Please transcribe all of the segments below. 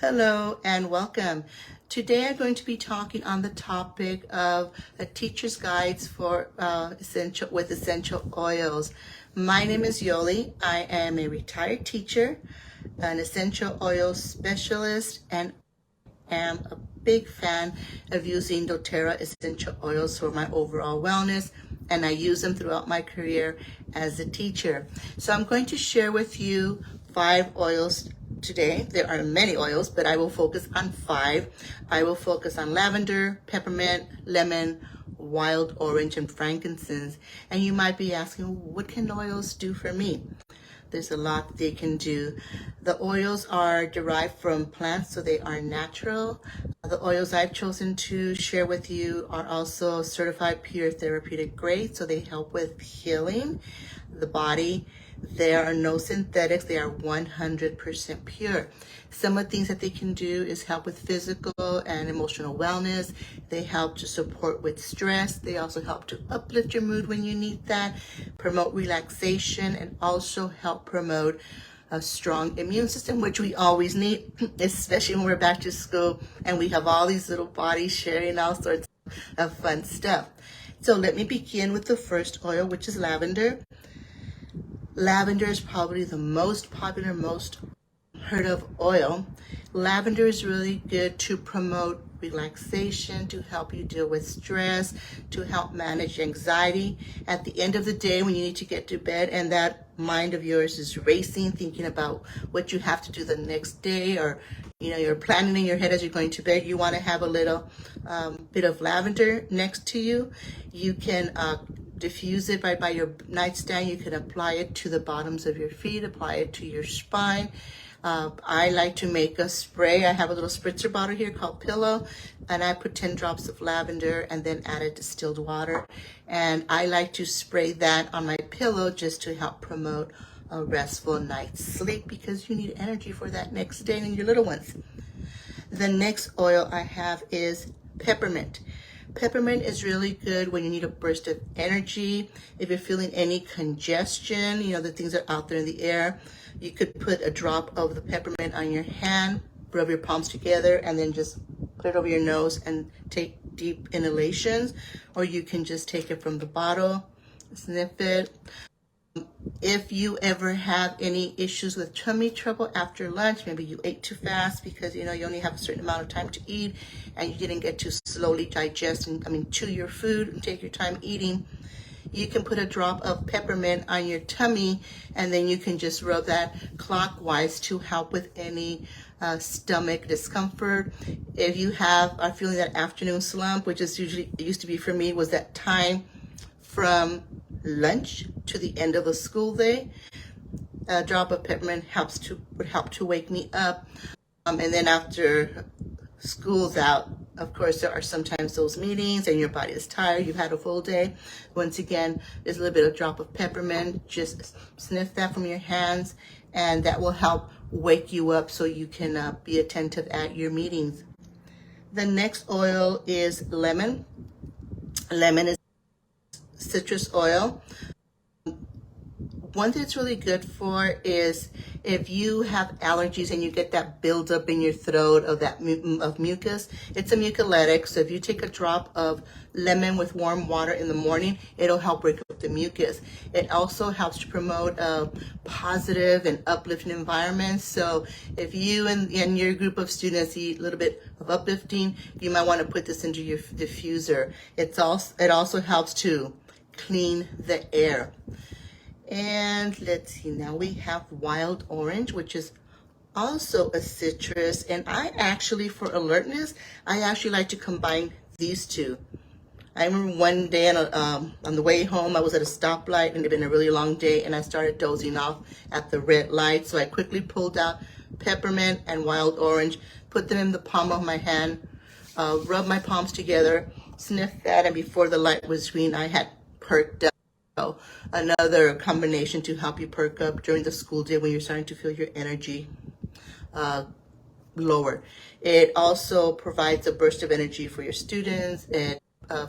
Hello and welcome. Today I'm going to be talking on the topic of a teacher's guides for essential oils. My name is Yolie. I am a retired teacher, an essential oil specialist, and am a big fan of using doTERRA essential oils for my overall wellness, and I use them throughout my career as a teacher. So I'm going to share with you 5 oils today. There are many oils, but I will focus on 5. I will focus on lavender, peppermint, lemon, wild orange, and frankincense. And you might be asking, what can oils do for me? There's a lot that they can do. The oils are derived from plants, so they are natural. The oils I've chosen to share with you are also certified pure therapeutic grade, so they help with healing the body. There are no synthetics. They are 100% pure. Some of the things that they can do is help with physical and emotional wellness. They help to support with stress. They also help to uplift your mood when you need that, promote relaxation, and also help promote a strong immune system, which we always need, especially when we're back to school and we have all these little bodies sharing all sorts of fun stuff. So let me begin with the first oil, which is lavender. Lavender is probably the most popular, most heard of oil. Lavender is really good to promote relaxation, to help you deal with stress, to help manage anxiety. At the end of the day, when you need to get to bed and that mind of yours is racing, thinking about what you have to do the next day, or you're planning in your head as you're going to bed, you want to have a little bit of lavender next to you. You can diffuse it right by your nightstand. You can apply it to the bottoms of your feet, apply it to your spine. I like to make a spray. I have a little spritzer bottle here called Pillow, and I put 10 drops of lavender and then added distilled water. And I like to spray that on my pillow just to help promote a restful night's sleep, because you need energy for that next day and your little ones. The next oil I have is peppermint. Peppermint is really good when you need a burst of energy. If you're feeling any congestion, the things that are out there in the air, you could put a drop of the peppermint on your hand, rub your palms together, and then just put it over your nose and take deep inhalations. Or you can just take it from the bottle, sniff it. If you ever have any issues with tummy trouble after lunch, maybe you ate too fast because you only have a certain amount of time to eat and you didn't get to slowly digest and chew your food and take your time eating, you can put a drop of peppermint on your tummy, and then you can just rub that clockwise to help with any stomach discomfort. If you are feeling that afternoon slump, which is usually, it used to be for me, was that time from lunch to the end of a school day, a drop of peppermint would help to wake me up. And then after school's out, of course, there are sometimes those meetings and your body is tired, you've had a full day. Once again, there's a little bit of drop of peppermint. Just sniff that from your hands, and that will help wake you up so you can be attentive at your meetings. The next oil is lemon. Lemon is citrus oil. One thing it's really good for is if you have allergies and you get that buildup in your throat of mucus. It's a mucolytic, so if you take a drop of lemon with warm water in the morning, it'll help break up the mucus. It also helps to promote a positive and uplifting environment. So if you and your group of students need a little bit of uplifting, you might want to put this into your diffuser. It also helps to clean the air. And let's see, now we have wild orange, which is also a citrus. And I actually, for alertness, I actually like to combine these two. I remember one day on the way home, I was at a stoplight and it had been a really long day, and I started dozing off at the red light. So I quickly pulled out peppermint and wild orange, put them in the palm of my hand, rubbed my palms together, sniffed that, and before the light was green, I had perked up. Another combination to help you perk up during the school day when you're starting to feel your energy lower. It also provides a burst of energy for your students, and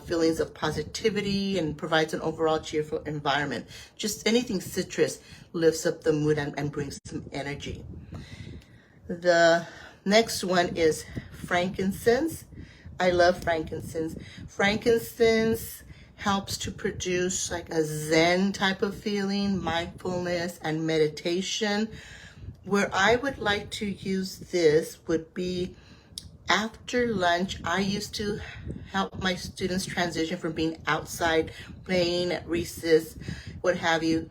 feelings of positivity, and provides an overall cheerful environment. Just anything citrus lifts up the mood and brings some energy. The Next one is frankincense. I love frankincense. Frankincense helps to produce like a Zen type of feeling, mindfulness and meditation. Where I would like to use this would be after lunch. I used to help my students transition from being outside playing at recess, what have you,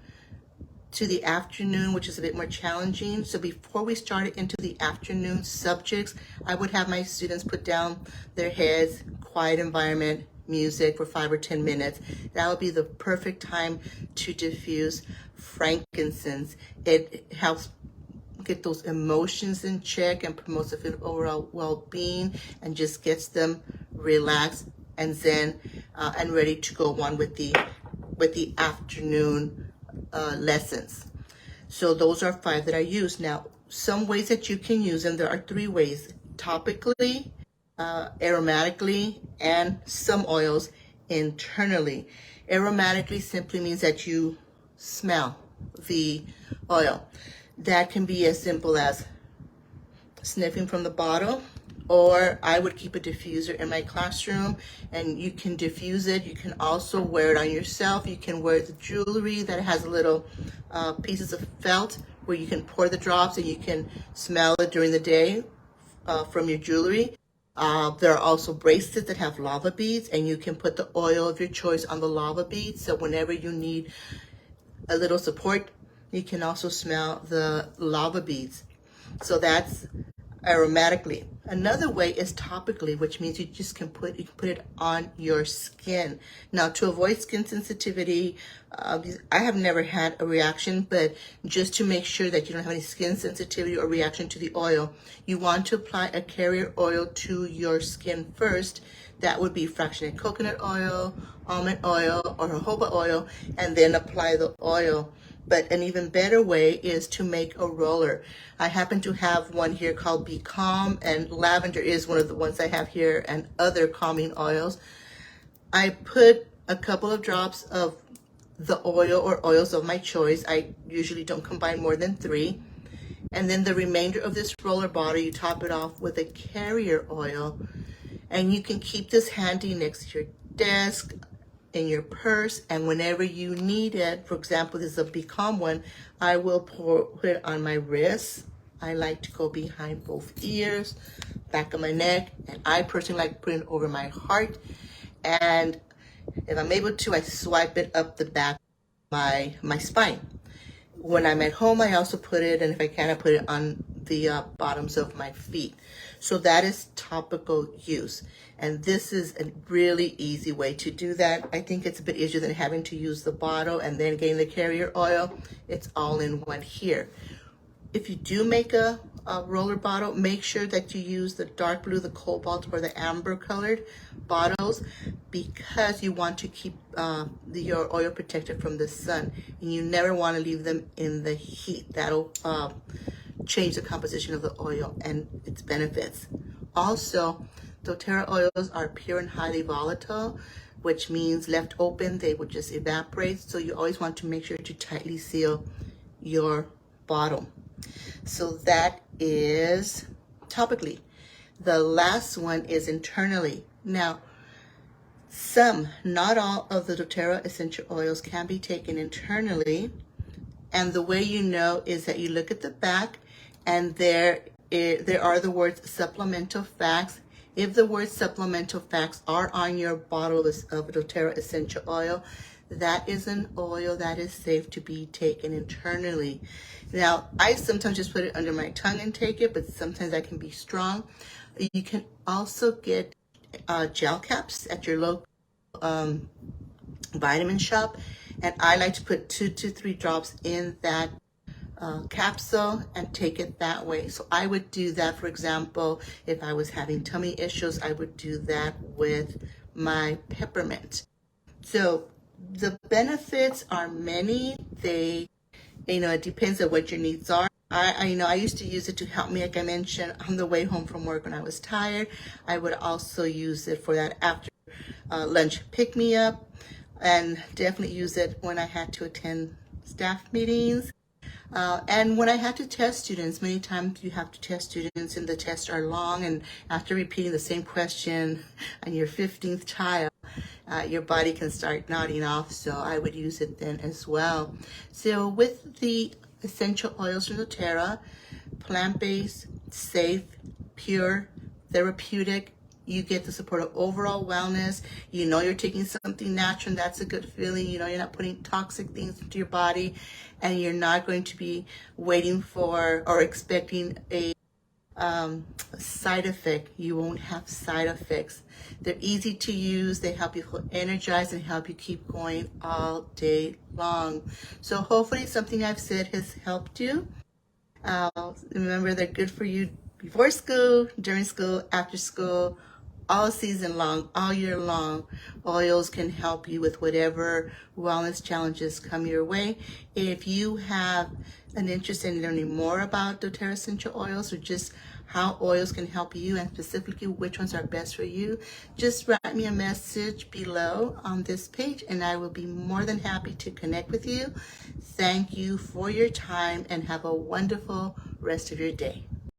to the afternoon, which is a bit more challenging. So before we started into the afternoon subjects, I would have my students put down their heads, quiet environment, music for 5 or 10 minutes. That would be the perfect time to diffuse frankincense. It helps get those emotions in check and promotes the overall well-being and just gets them relaxed and zen and ready to go on with the afternoon lessons. So those are 5 that I use. Now, some ways that you can use them, there are 3 ways: topically, aromatically, and some oils internally. Aromatically simply means that you smell the oil. That can be as simple as sniffing from the bottle, or I would keep a diffuser in my classroom and you can diffuse it. You can also wear it on yourself. You can wear the jewelry that has little pieces of felt where you can pour the drops and you can smell it during the day from your jewelry. There are also bracelets that have lava beads, and you can put the oil of your choice on the lava beads. So whenever you need a little support, you can also smell the lava beads. So that's aromatically. Another way is topically, which means you can put it on your skin. Now, to avoid skin sensitivity, I have never had a reaction, but just to make sure that you don't have any skin sensitivity or reaction to the oil, you want to apply a carrier oil to your skin first. That would be fractionated coconut oil, almond oil, or jojoba oil, and then apply the oil. But an even better way is to make a roller. I happen to have one here called Be Calm, and lavender is one of the ones I have here, and other calming oils. I put a couple of drops of the oil or oils of my choice. I usually don't combine more than 3. And then the remainder of this roller bottle, you top it off with a carrier oil. And you can keep this handy next to your desk, in your purse, and whenever you need it, for example, this is a Be Calm one, I will put it on my wrist. I like to go behind both ears, back of my neck, and I personally like putting it over my heart. And if I'm able to, I swipe it up the back of my spine. When I'm at home, I also put it, and if I can, I put it on the bottoms of my feet. So that is topical use. And this is a really easy way to do that. I think it's a bit easier than having to use the bottle and then getting the carrier oil. It's all in one here. If you do make a roller bottle, make sure that you use the dark blue, the cobalt, or the amber colored bottles, because you want to keep your oil protected from the sun, and you never want to leave them in the heat. That'll change the composition of the oil and its benefits. Also, doTERRA oils are pure and highly volatile, which means left open, they would just evaporate. So you always want to make sure to tightly seal your bottle. So that is topically. The last one is internally. Now, not all of the doTERRA essential oils can be taken internally. And the way you know is that you look at the back, and there are the words supplemental facts. If the words supplemental facts are on your bottle of doTERRA essential oil, that is an oil that is safe to be taken internally. Now, I sometimes just put it under my tongue and take it, but sometimes I can be strong. You can also get gel caps at your local vitamin shop, and I like to put 2 to 3 drops in that capsule and take it that way. So I would do that, for example, if I was having tummy issues, I would do that with my peppermint. So the benefits are many. It depends on what your needs are. I used to use it to help me, like I mentioned, on the way home from work when I was tired. I would also use it for that after lunch pick-me-up, and definitely use it when I had to attend staff meetings. And when I had to test students, many times you have to test students and the tests are long, and after repeating the same question on your 15th child, your body can start nodding off, so I would use it then as well. So with the essential oils from doTERRA, plant-based, safe, pure, therapeutic, you get the support of overall wellness. You know you're taking something natural, and that's a good feeling. You know you're not putting toxic things into your body, and you're not going to be waiting for or expecting a side effect. You won't have side effects. They're easy to use. They help you feel energized and help you keep going all day long. So hopefully something I've said has helped you. Remember, they're good for you before school, during school, after school, all season long, all year long. Oils can help you with whatever wellness challenges come your way. If you have an interest in learning more about doTERRA essential oils, or just how oils can help you and specifically which ones are best for you, just write me a message below on this page and I will be more than happy to connect with you. Thank you for your time and have a wonderful rest of your day.